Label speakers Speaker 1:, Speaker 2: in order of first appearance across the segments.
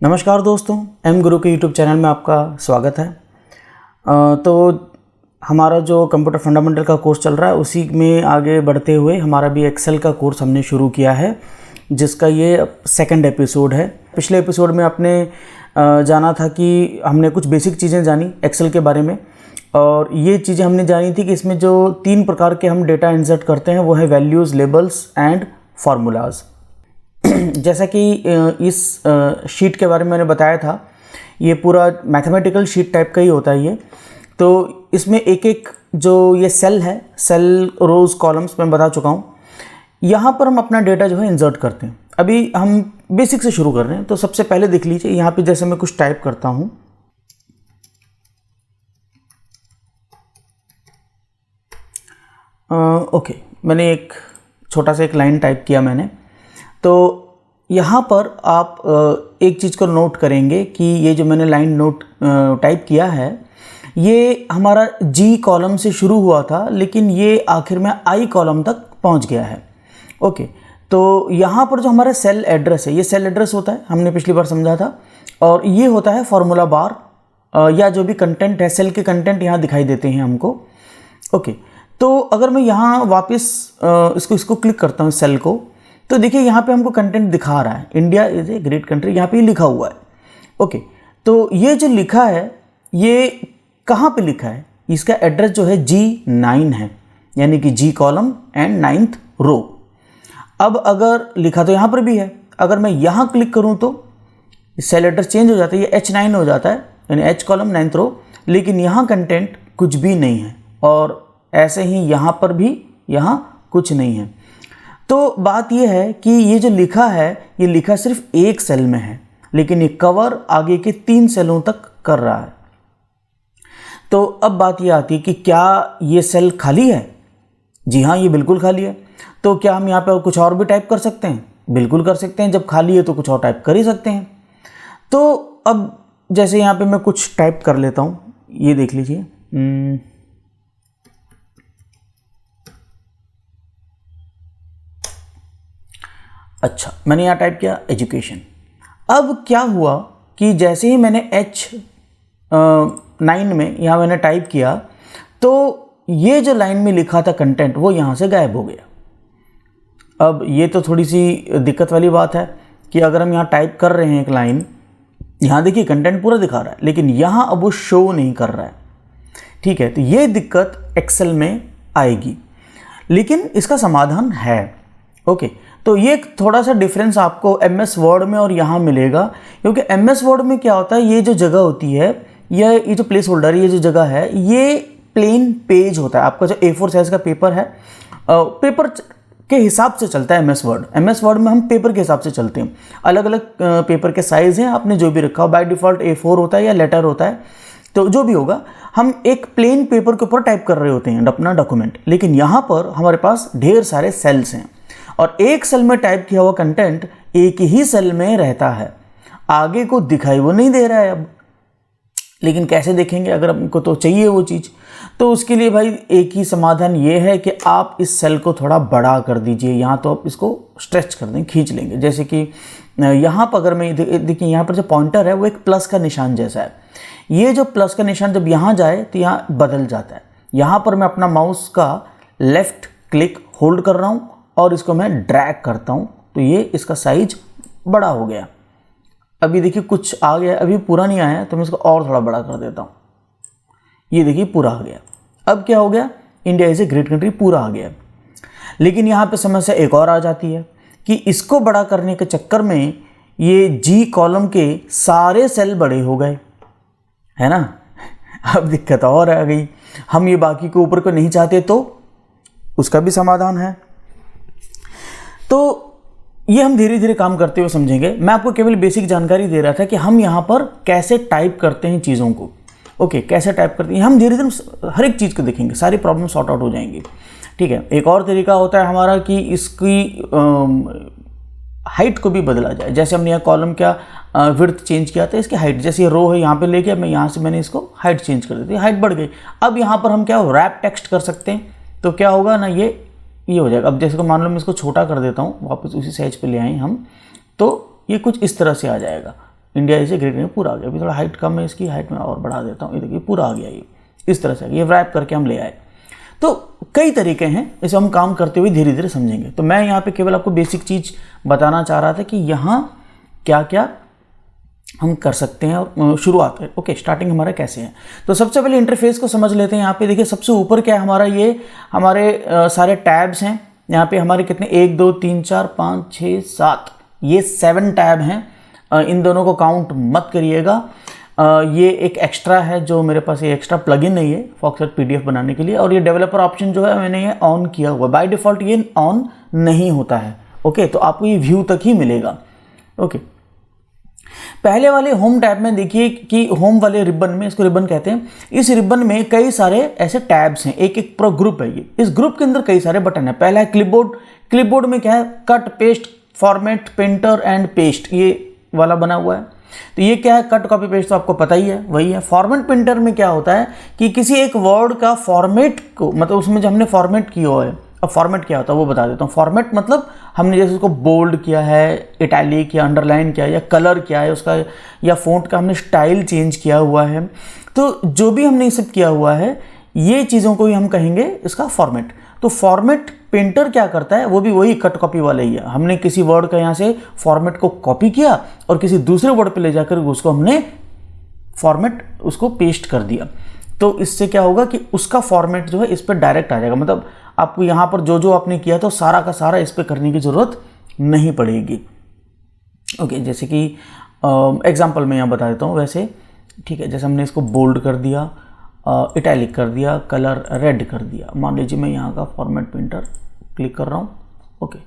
Speaker 1: नमस्कार दोस्तों, एम गुरु के यूट्यूब चैनल में आपका स्वागत है। तो हमारा जो कंप्यूटर फंडामेंटल का कोर्स चल रहा है उसी में आगे बढ़ते हुए हमारा भी एक्सेल का कोर्स हमने शुरू किया है, जिसका ये सेकंड एपिसोड है। पिछले एपिसोड में आपने जाना था कि हमने कुछ बेसिक चीज़ें जानी एक्सेल के बारे में, और ये चीज़ें हमने जानी थी कि इसमें जो 3 प्रकार के हम डेटा इंसर्ट करते हैं वो है वैल्यूज़, लेबल्स एंड फार्मूलाज। जैसा कि इस शीट के बारे में मैंने बताया था, ये पूरा मैथमेटिकल शीट टाइप का ही होता है ये। तो इसमें एक एक जो ये सेल है, सेल, रोज़, कॉलम्स मैं बता चुका हूँ। यहाँ पर हम अपना डेटा जो है इंसर्ट करते हैं। अभी हम बेसिक से शुरू कर रहे हैं, तो सबसे पहले देख लीजिए यहाँ पे जैसे मैं कुछ टाइप करता हूँ। ओके, मैंने एक छोटा सा एक लाइन टाइप किया मैंने। तो यहाँ पर आप एक चीज़ को नोट करेंगे कि ये जो मैंने लाइन टाइप किया है ये हमारा जी कॉलम से शुरू हुआ था, लेकिन ये आखिर में आई कॉलम तक पहुँच गया है। ओके, तो यहाँ पर जो हमारा सेल एड्रेस है, ये सेल एड्रेस होता है, हमने पिछली बार समझा था, और ये होता है फॉर्मूला बार, या जो भी कंटेंट है, सेल के कंटेंट यहाँ दिखाई देते हैं हमको। ओके, तो अगर मैं यहाँ वापस इसको क्लिक करता हूँ सेल को, तो देखिए यहाँ पे हमको कंटेंट दिखा रहा है, India is a great country, यहाँ पे लिखा हुआ है। ओके, तो ये जो लिखा है ये कहाँ पे लिखा है, इसका एड्रेस जो है G9 है, यानी कि G कॉलम एंड 9th रो। अब अगर लिखा तो यहाँ पर भी है, अगर मैं यहाँ क्लिक करूँ तो सेल एड्रेस चेंज हो जाता है, ये H9 हो जाता है, यानी H कॉलम 9th रो, लेकिन यहाँ कंटेंट कुछ भी नहीं है, और ऐसे ही यहाँ पर भी यहाँ कुछ नहीं है। तो बात यह है कि ये जो लिखा है, ये लिखा सिर्फ एक सेल में है, लेकिन ये कवर आगे के 3 सेलों तक कर रहा है। तो अब बात ये आती है कि क्या ये सेल खाली है? जी हाँ, ये बिल्कुल खाली है। तो क्या हम यहाँ पे कुछ और भी टाइप कर सकते हैं? बिल्कुल कर सकते हैं, जब खाली है तो कुछ और टाइप कर ही सकते हैं। तो अब जैसे यहाँ पे मैं कुछ टाइप कर लेता हूँ, ये देख लीजिए। अच्छा, मैंने यहाँ टाइप किया एजुकेशन। अब क्या हुआ कि जैसे ही मैंने H9 में यहाँ मैंने टाइप किया, तो ये जो लाइन में लिखा था कंटेंट वो यहाँ से गायब हो गया। अब ये तो थोड़ी सी दिक्कत वाली बात है कि अगर हम यहाँ टाइप कर रहे हैं एक लाइन, यहाँ देखिए कंटेंट पूरा दिखा रहा है, लेकिन यहाँ अब वो शो नहीं कर रहा है। ठीक है, तो ये दिक्कत एक्सेल में आएगी, लेकिन इसका समाधान है। ओके, तो ये थोड़ा सा डिफरेंस आपको MS वर्ड में और यहाँ मिलेगा, क्योंकि MS वर्ड में क्या होता है, ये जो जगह होती है, ये जो प्लेस होल्डर, ये जो जगह है, ये प्लेन पेज होता है। आपका जो A4 साइज का पेपर है, पेपर के हिसाब से चलता है MS वर्ड में हम पेपर के हिसाब से चलते हैं। अलग अलग पेपर के साइज़ हैं, आपने जो भी रखा हो, बाय डिफ़ॉल्ट A4 होता है या लेटर होता है, तो जो भी होगा, हम एक प्लेन पेपर के ऊपर टाइप कर रहे होते हैं अपना डॉक्यूमेंट। लेकिन यहाँ पर हमारे पास ढेर सारे सेल्स हैं, और एक सेल में टाइप किया हुआ कंटेंट एक ही सेल में रहता है, आगे को दिखाई वो नहीं दे रहा है अब। लेकिन कैसे देखेंगे अगर हमको तो चाहिए वो चीज़? तो उसके लिए भाई एक ही समाधान ये है कि आप इस सेल को थोड़ा बड़ा कर दीजिए। यहाँ तो आप इसको स्ट्रेच कर दें, खींच लेंगे। जैसे कि यहाँ पर अगर मैं देखिए, यहाँ पर जो पॉइंटर है वो एक प्लस का निशान जैसा है। ये जो प्लस का निशान जब यहाँ जाए तो यहाँ बदल जाता है। यहाँ पर मैं अपना माउस का लेफ़्ट क्लिक होल्ड कर रहा हूँ और इसको मैं ड्रैग करता हूँ, तो ये इसका साइज बड़ा हो गया। अभी देखिए कुछ आ गया, अभी पूरा नहीं आया, तो मैं इसको और थोड़ा बड़ा कर देता हूँ। ये देखिए पूरा आ गया। अब क्या हो गया, India is a great country पूरा आ गया। लेकिन यहाँ पे समस्या एक और आ जाती है कि इसको बड़ा करने के चक्कर में ये जी कॉलम के सारे सेल बड़े हो गए, है ना। अब दिक्कत और आ गई, हम ये बाकी के ऊपर को नहीं चाहते, तो उसका भी समाधान है। तो ये हम धीरे धीरे काम करते हुए समझेंगे। मैं आपको केवल बेसिक जानकारी दे रहा था कि हम यहाँ पर कैसे टाइप करते हैं चीज़ों को। ओके, कैसे टाइप करते हैं, हम धीरे धीरे हर एक चीज़ को देखेंगे, सारी प्रॉब्लम सॉर्ट आउट हो जाएंगी। ठीक है, एक और तरीका होता है हमारा कि इसकी हाइट को भी बदला जाए। जैसे हमने यहाँ कॉलम का विड्थ चेंज किया था, इसकी हाइट, जैसे ये रो है यहाँ पे लेके मैं यहाँ से मैंने इसको हाइट चेंज कर दी थी, हाइट बढ़ गई। अब यहाँ पर हम क्या रैप टेक्स्ट कर सकते हैं, तो क्या होगा ना, ये हो जाएगा। अब जैसे को मान लो मैं इसको छोटा कर देता हूँ, वापस उसी साइज पे ले आए हम, तो ये कुछ इस तरह से आ जाएगा। India is a great nation, पूरा आ गया। अभी थोड़ा हाइट कम है इसकी, हाइट में और बढ़ा देता हूँ, ये देखिए पूरा आ गया। ये इस तरह से ये रैप करके हम ले आए। तो कई तरीके हैं, इसे हम काम करते हुए धीरे धीरे समझेंगे। तो मैं यहाँ पे केवल आपको बेसिक चीज़ बताना चाह रहा था कि यहाँ क्या क्या हम कर सकते हैं और शुरुआत है। ओके, स्टार्टिंग हमारा कैसे है। तो सबसे पहले इंटरफेस को समझ लेते हैं। यहाँ पे देखिए सबसे ऊपर क्या है हमारा, ये हमारे सारे टैब्स हैं। यहाँ पे हमारे कितने 1 2 3 4 5 6 7, ये 7 टैब हैं। इन दोनों को काउंट मत करिएगा। ये एक एक्स्ट्रा है जो मेरे पास, ये एक्स्ट्रा प्लगइन नहीं है फॉक्सटेल पीडीएफ बनाने के लिए। और ये डेवलपर ऑप्शन जो है मैंने ये ऑन किया हुआ, बाय डिफ़ॉल्ट ये ऑन नहीं होता है। ओके, तो आपको ये व्यू तक ही मिलेगा। ओके, पहले वाले होम टैब में देखिए कि होम वाले रिबन में, इसको रिबन कहते हैं, इस रिबन में कई सारे ऐसे टैब्स हैं, एक एक पूरा ग्रुप है ये। इस ग्रुप के अंदर कई सारे बटन है। पहला है क्लिपबोर्ड। क्लिपबोर्ड में क्या है, cut, paste, format, painter and paste, ये वाला बना हुआ है। तो ये क्या है, कट, कॉपी, पेस्ट तो आपको पता ही है, वही है। फॉर्मेट प्रिंटर में क्या होता है कि किसी एक वर्ड का फॉर्मेट को, मतलब उसमें जो हमने फॉर्मेट किया हुआ है, अब फॉर्मेट क्या होता है वो बता देता हूँ। फॉर्मेट मतलब हमने जैसे उसको बोल्ड किया है, इटैलिक या अंडरलाइन किया है, या कलर किया है उसका, या फ़ॉन्ट का हमने स्टाइल चेंज किया हुआ है। तो जो भी हमने ये सब किया हुआ है, ये चीज़ों को ही हम कहेंगे इसका फॉर्मेट। तो फॉर्मेट पेंटर क्या करता है, वो भी वही कट कॉपी वाला ही है। हमने किसी वर्ड का यहाँ से फॉर्मेट को कॉपी किया और किसी दूसरे वर्ड पे ले जाकर उसको हमने फॉर्मेट उसको पेस्ट कर दिया। तो इससे क्या होगा कि उसका फॉर्मेट जो है इस पर डायरेक्ट आ जाएगा। मतलब आपको यहाँ पर जो जो आपने किया तो सारा का सारा इस पर करने की ज़रूरत नहीं पड़ेगी। ओके, जैसे कि एग्जांपल मैं यहाँ बता देता हूँ वैसे, ठीक है। जैसे हमने इसको बोल्ड कर दिया, इटैलिक कर दिया, कलर रेड कर दिया। मान लीजिए मैं यहाँ का फॉर्मेट प्रिंटर क्लिक कर रहा हूँ। ओके,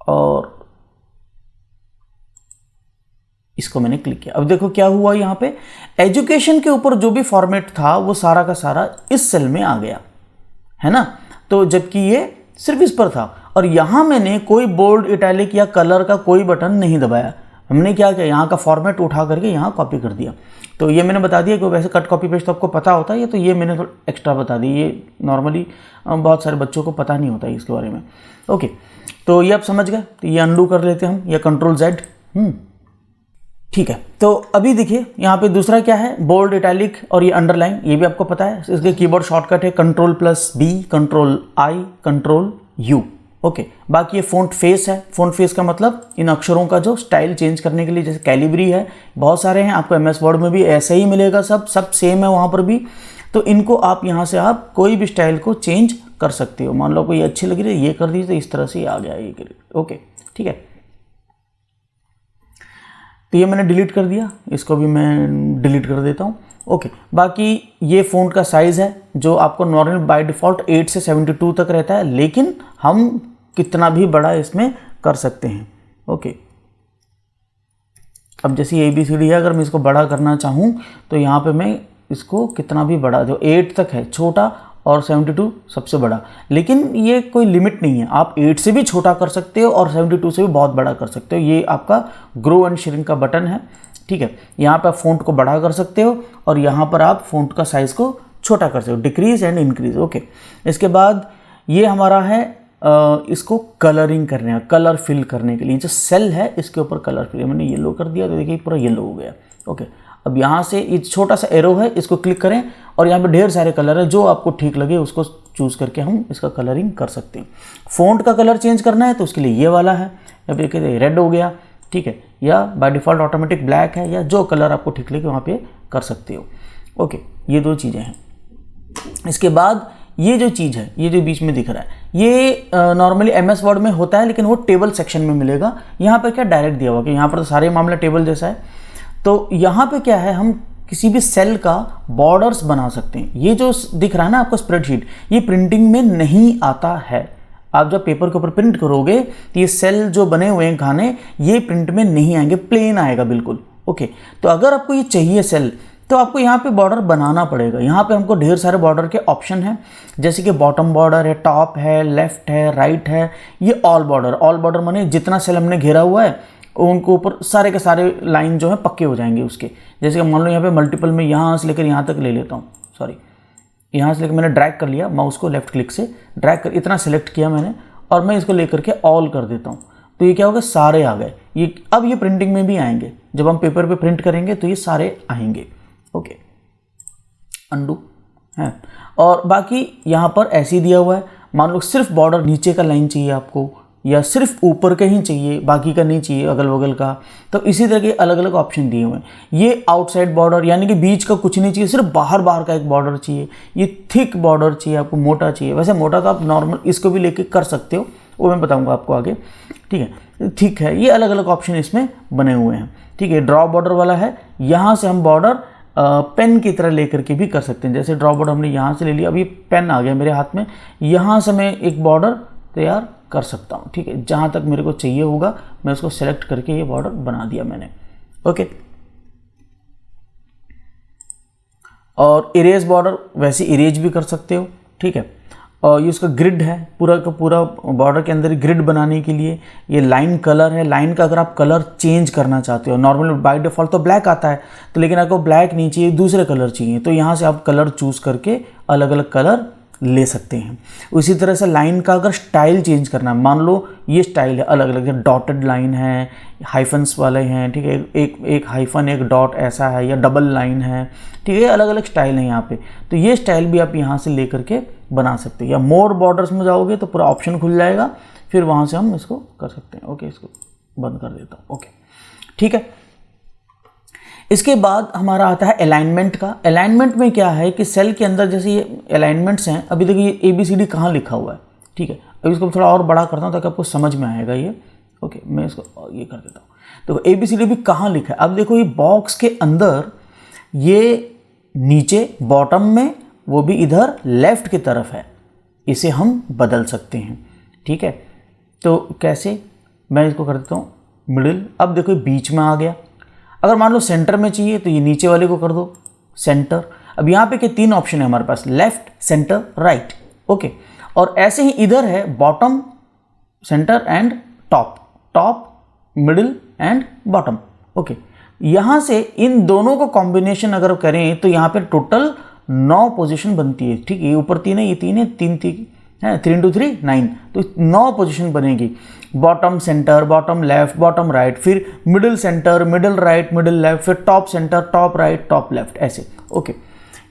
Speaker 1: और इसको मैंने क्लिक किया। अब देखो क्या हुआ, यहाँ पे एजुकेशन के ऊपर जो भी फॉर्मेट था वो सारा का सारा इस सेल में आ गया, है ना। तो जबकि ये सिर्फ इस पर था, और यहाँ मैंने कोई बोल्ड, इटैलिक या कलर का कोई बटन नहीं दबाया। हमने क्या किया, यहाँ का फॉर्मेट उठा करके यहाँ कॉपी कर दिया। तो ये मैंने बता दिया कि वैसे कट, कॉपी, पेस्ट तो आपको पता होता है, ये तो ये मैंने थोड़ा एक्स्ट्रा बता दी। ये नॉर्मली बहुत सारे बच्चों को पता नहीं होता है इसके बारे में। ओके, तो ये आप समझ गए। तो ये अनडू कर लेते हैं हम, या कंट्रोल Z। ठीक है। तो अभी देखिए यहाँ पे दूसरा क्या है, बोल्ड, इटैलिक और ये अंडरलाइन, ये भी आपको पता है। इसके कीबोर्ड शॉर्टकट है Ctrl+B, Ctrl+I, Ctrl+U। ओके, बाकी ये फ़ॉन्ट फेस है। फ़ॉन्ट फेस का मतलब इन अक्षरों का जो स्टाइल चेंज करने के लिए, जैसे कैलिब्री है, बहुत सारे हैं, आपको MS वर्ड में भी ऐसे ही मिलेगा, सब सेम है वहाँ पर भी। तो इनको आप यहाँ से आप कोई भी स्टाइल को चेंज कर सकते हो। मान लो कोई अच्छी लग रही है, ये कर दीजिए, तो इस तरह से आ गया ये। ओके, ठीक है। तो ये मैंने डिलीट कर दिया, इसको भी मैं डिलीट कर देता हूँ। ओके, बाकी ये फ़ॉन्ट का साइज़ है जो आपको नॉर्मल बाय डिफ़ॉल्ट 8 से 72 तक रहता है, लेकिन हम कितना भी बड़ा इसमें कर सकते हैं। ओके, अब जैसे ABCD है, अगर मैं इसको बड़ा करना चाहूँ तो यहाँ पे मैं इसको कितना भी बड़ा, जो 8 तक है छोटा और 72 सबसे बड़ा, लेकिन ये कोई लिमिट नहीं है। आप 8 से भी छोटा कर सकते हो और 72 से भी बहुत बड़ा कर सकते हो। ये आपका ग्रो एंड श्रिंक का बटन है, ठीक है। यहाँ पे आप फ़ॉन्ट को बड़ा कर सकते हो और यहाँ पर आप फ़ॉन्ट का साइज़ को छोटा कर सकते हो, डिक्रीज एंड इंक्रीज। ओके, इसके बाद ये हमारा है, इसको कलरिंग करने का, कलर फिल करने के लिए जो सेल है इसके ऊपर कलर फिल, मैंने येलो कर दिया तो देखिए पूरा येलो हो गया। ओके, अब यहाँ से ये छोटा सा एरो है, इसको क्लिक करें और यहाँ पे ढेर सारे कलर है, जो आपको ठीक लगे उसको चूज़ करके हम इसका कलरिंग कर सकते हैं। फ़ॉन्ट का कलर चेंज करना है तो उसके लिए ये वाला है, अब देखिए रेड हो गया, ठीक है, या बाय डिफ़ॉल्ट ऑटोमेटिक ब्लैक है, या जो कलर आपको ठीक लगे वहाँ पे कर सकते हो। ओके, ये दो चीज़ें हैं। इसके बाद ये जो चीज़ है, ये जो बीच में दिख रहा है, ये नॉर्मली MS वर्ड में होता है, लेकिन वो टेबल सेक्शन में मिलेगा। यहाँ पर क्या डायरेक्ट दिया हुआ कि यहाँ पर तो सारे मामला टेबल जैसा है। तो यहाँ पे क्या है, हम किसी भी सेल का बॉर्डर्स बना सकते हैं। ये जो दिख रहा है ना आपको स्प्रेडशीट, ये प्रिंटिंग में नहीं आता है। आप जब पेपर के ऊपर प्रिंट करोगे तो ये सेल जो बने हुए हैं खाने, ये प्रिंट में नहीं आएंगे, प्लेन आएगा बिल्कुल। ओके, तो अगर आपको ये चाहिए सेल, तो आपको यहाँ पे बॉर्डर बनाना पड़ेगा। यहाँ पे हमको ढेर सारे बॉर्डर के ऑप्शन हैं, जैसे कि बॉटम बॉर्डर है, टॉप है, लेफ्ट है, राइट है, ये ऑल बॉर्डर। ऑल बॉर्डर माने जितना सेल हमने घेरा हुआ है उनको ऊपर सारे के सारे लाइन जो है पक्के हो जाएंगे उसके। जैसे कि मान लो यहाँ पे मल्टीपल में यहाँ से लेकर यहाँ तक ले लेता हूँ, सॉरी यहाँ से लेकर मैंने ड्रैग कर लिया माउस को, लेफ्ट क्लिक से ड्रैग कर इतना सेलेक्ट किया मैंने, और मैं इसको लेकर के ऑल कर देता हूँ। तो ये क्या होगा, सारे आ गए। ये अब ये प्रिंटिंग में भी आएंगे, जब हम पेपर पे प्रिंट करेंगे तो ये सारे आएंगे। ओके, अंडू है। और बाकी यहाँ पर ऐसे ही दिया हुआ है, मान लो सिर्फ बॉर्डर नीचे का लाइन चाहिए आपको, या सिर्फ ऊपर का ही चाहिए, बाकी का नहीं चाहिए अगल बगल का, तो इसी तरह के अलग अलग ऑप्शन दिए हुए हैं। ये आउटसाइड बॉर्डर यानी कि बीच का कुछ नहीं चाहिए, सिर्फ बाहर बाहर का एक बॉर्डर चाहिए। ये थिक बॉर्डर चाहिए आपको, मोटा चाहिए। वैसे मोटा तो आप नॉर्मल इसको भी लेके कर सकते हो, वो मैं बताऊंगा आपको आगे, ठीक है। ठीक है, ये अलग अलग ऑप्शन इसमें बने हुए हैं, ठीक है। ड्रॉ बॉर्डर वाला है, यहाँ से हम बॉर्डर पेन की तरह लेकर के भी कर सकते हैं। जैसे ड्रॉ बॉर्डर हमने यहाँ से ले लिया, अब ये पेन आ गया मेरे हाथ में, यहाँ से मैं एक बॉर्डर तैयार कर सकता हूँ, ठीक है। जहाँ तक मेरे को चाहिए होगा मैं उसको सेलेक्ट करके ये बॉर्डर बना दिया मैंने। ओके, और इरेज बॉर्डर वैसे इरेज भी कर सकते हो, ठीक है। और ये उसका ग्रिड है, पूरा का पूरा बॉर्डर के अंदर ग्रिड बनाने के लिए। ये लाइन कलर है, लाइन का अगर आप कलर चेंज करना चाहते हो, नॉर्मल बाय डिफ़ॉल्ट तो ब्लैक आता है, तो लेकिन आपको ब्लैक नहीं चाहिए, दूसरे कलर चाहिए, तो यहाँ से आप कलर चूज़ करके अलग अलग कलर ले सकते हैं। उसी तरह से लाइन का अगर स्टाइल चेंज करना है, मान लो ये स्टाइल है अलग अलग, डॉटेड लाइन है, हाइफन्स वाले हैं, ठीक है, एक हाइफन एक डॉट ऐसा है, या डबल लाइन है, ठीक है, अलग अलग स्टाइल है यहाँ पे। तो ये स्टाइल भी आप यहाँ से ले करके बना सकते हैं। या मोर बॉर्डर्स में जाओगे तो पूरा ऑप्शन खुल जाएगा, फिर वहाँ से हम इसको कर सकते हैं। ओके, इसको बंद कर देता हूँ। ओके, ठीक है। इसके बाद हमारा आता है अलाइनमेंट का। अलाइनमेंट में क्या है कि सेल के अंदर जैसे ये अलाइनमेंट्स हैं, अभी देखिए ये ABCD कहाँ लिखा हुआ है, ठीक है। अभी इसको थोड़ा और बड़ा करता हूँ ताकि आपको समझ में आएगा ये। ओके, मैं इसको ये कर देता हूँ। तो ABCD भी कहाँ लिखा है, अब देखो ये बॉक्स के अंदर, ये नीचे बॉटम में, वो भी इधर लेफ्ट की तरफ है, इसे हम बदल सकते हैं, ठीक है। तो कैसे, मैं इसको कर देता हूँ मिडिल। अब देखो ये बीच में आ गया। अगर मान लो सेंटर में चाहिए तो ये नीचे वाले को कर दो सेंटर। अब यहाँ पे के 3 ऑप्शन है हमारे पास, लेफ्ट, सेंटर, राइट। ओके, और ऐसे ही इधर है bottom, centre and top, top, middle and bottom. Okay, यहाँ से इन दोनों को कॉम्बिनेशन अगर करें तो यहाँ पे टोटल 9 पोजीशन बनती है, ठीक है। ये ऊपर 3 है, ये 3 है, 3 है, 3 × 3 9, तो 9 पोजीशन बनेगी। Bottom centre, bottom left, bottom right, फिर middle centre, middle right, middle left, फिर top centre, top right, top left, ऐसे। ओके,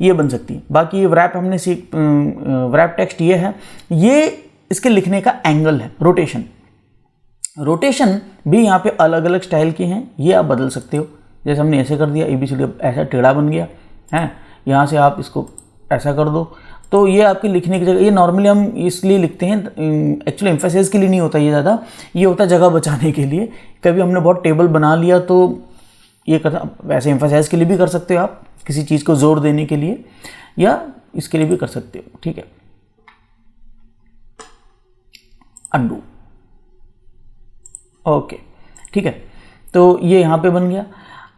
Speaker 1: ये बन सकती है। बाकी व्रैप हमने व्रैप टेक्स्ट ये है, ये इसके लिखने का एंगल है, रोटेशन। रोटेशन भी यहाँ पे अलग अलग स्टाइल के हैं, ये आप बदल सकते हो। जैसे हमने ऐसे कर दिया, ABCD ऐसा टेढ़ा बन गया है, यहाँ से आप इसको ऐसा कर दो, तो ये आपके लिखने की जगह, ये नॉर्मली हम इसलिए लिखते हैं, एक्चुअली एम्फेसाइज के लिए नहीं होता ये ज़्यादा, ये होता है जगह बचाने के लिए। कभी हमने बहुत टेबल बना लिया तो ये वैसे एम्फेसाइज के लिए भी कर सकते हो आप, किसी चीज़ को जोर देने के लिए, या इसके लिए भी कर सकते हो, ठीक है। अंडू, ओके, ठीक है। तो ये यहाँ पे बन गया।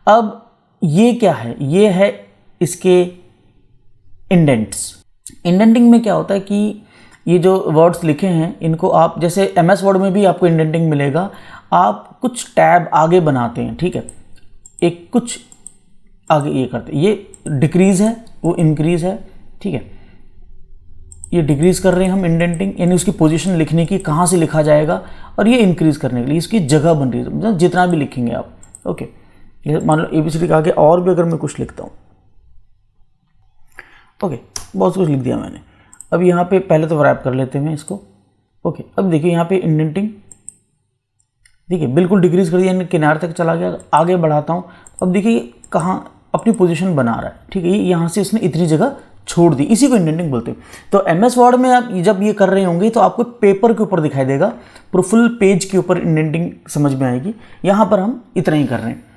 Speaker 1: अब ये क्या है, ये है इसके इंडेंट्स। इंडेंटिंग में क्या होता है कि ये जो वर्ड्स लिखे हैं इनको आप, जैसे MS वर्ड में भी आपको इंडेंटिंग मिलेगा, आप कुछ टैब आगे बनाते हैं, ठीक है, एक कुछ आगे ये करते हैं, ये डिक्रीज़ है, वो इंक्रीज़ है, ठीक है। ये डिक्रीज़ कर रहे हैं हम इंडेंटिंग, यानी उसकी पोजीशन लिखने की, कहाँ से लिखा जाएगा, और ये इंक्रीज़ करने के लिए इसकी जगह बन रही है, मतलब जितना भी लिखेंगे आप। ओके, मान लो ABCD के आगे और भी अगर मैं कुछ लिखता हूँ, ओके, बहुत कुछ लिख दिया मैंने। अब यहाँ पे पहले तो रैप कर लेते हैं इसको। ओके, अब देखिए यहाँ पे इंडेंटिंग, देखिए बिल्कुल डिक्रीज कर दिया, यानी किनारे तक चला गया। आगे बढ़ाता हूँ, अब देखिए कहाँ अपनी पोजीशन बना रहा है, ठीक है। यहाँ से इसने इतनी जगह छोड़ दी, इसी को इंडेंटिंग बोलते हैं। तो MS वर्ड में आप जब ये कर रहे होंगे तो आपको पेपर के ऊपर दिखाई देगा, पूरा फुल पेज के ऊपर इंडेंटिंग समझ में आएगी। यहाँ पर हम इतना ही कर रहे हैं।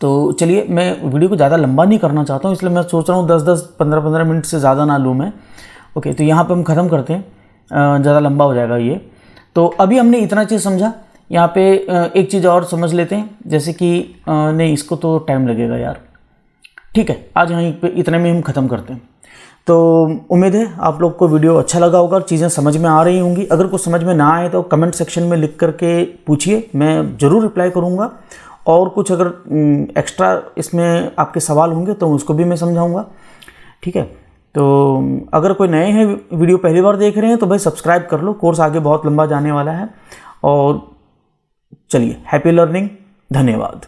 Speaker 1: तो चलिए, मैं वीडियो को ज़्यादा लंबा नहीं करना चाहता हूँ, इसलिए मैं सोच रहा हूँ 10-10, 15-15 मिनट से ज़्यादा ना लूँ मैं। ओके, तो यहाँ पे हम ख़त्म करते हैं, ज़्यादा लंबा हो जाएगा ये। तो अभी हमने इतना चीज़ समझा, यहाँ पे एक चीज़ और समझ लेते हैं, जैसे कि नहीं, इसको तो टाइम लगेगा यार, ठीक है, आज यहाँ पे इतने में हम ख़त्म करते हैं। तो उम्मीद है आप लोग को वीडियो अच्छा लगा होगा, चीज़ें समझ में आ रही होंगी। अगर कुछ समझ में ना आए तो कमेंट सेक्शन में लिख करके पूछिए, मैं ज़रूर रिप्लाई करूँगा। और कुछ अगर एक्स्ट्रा इसमें आपके सवाल होंगे तो उसको भी मैं समझाऊंगा, ठीक है। तो अगर कोई नए हैं, वीडियो पहली बार देख रहे हैं, तो भाई सब्सक्राइब कर लो, कोर्स आगे बहुत लंबा जाने वाला है। और चलिए, हैप्पी लर्निंग, धन्यवाद।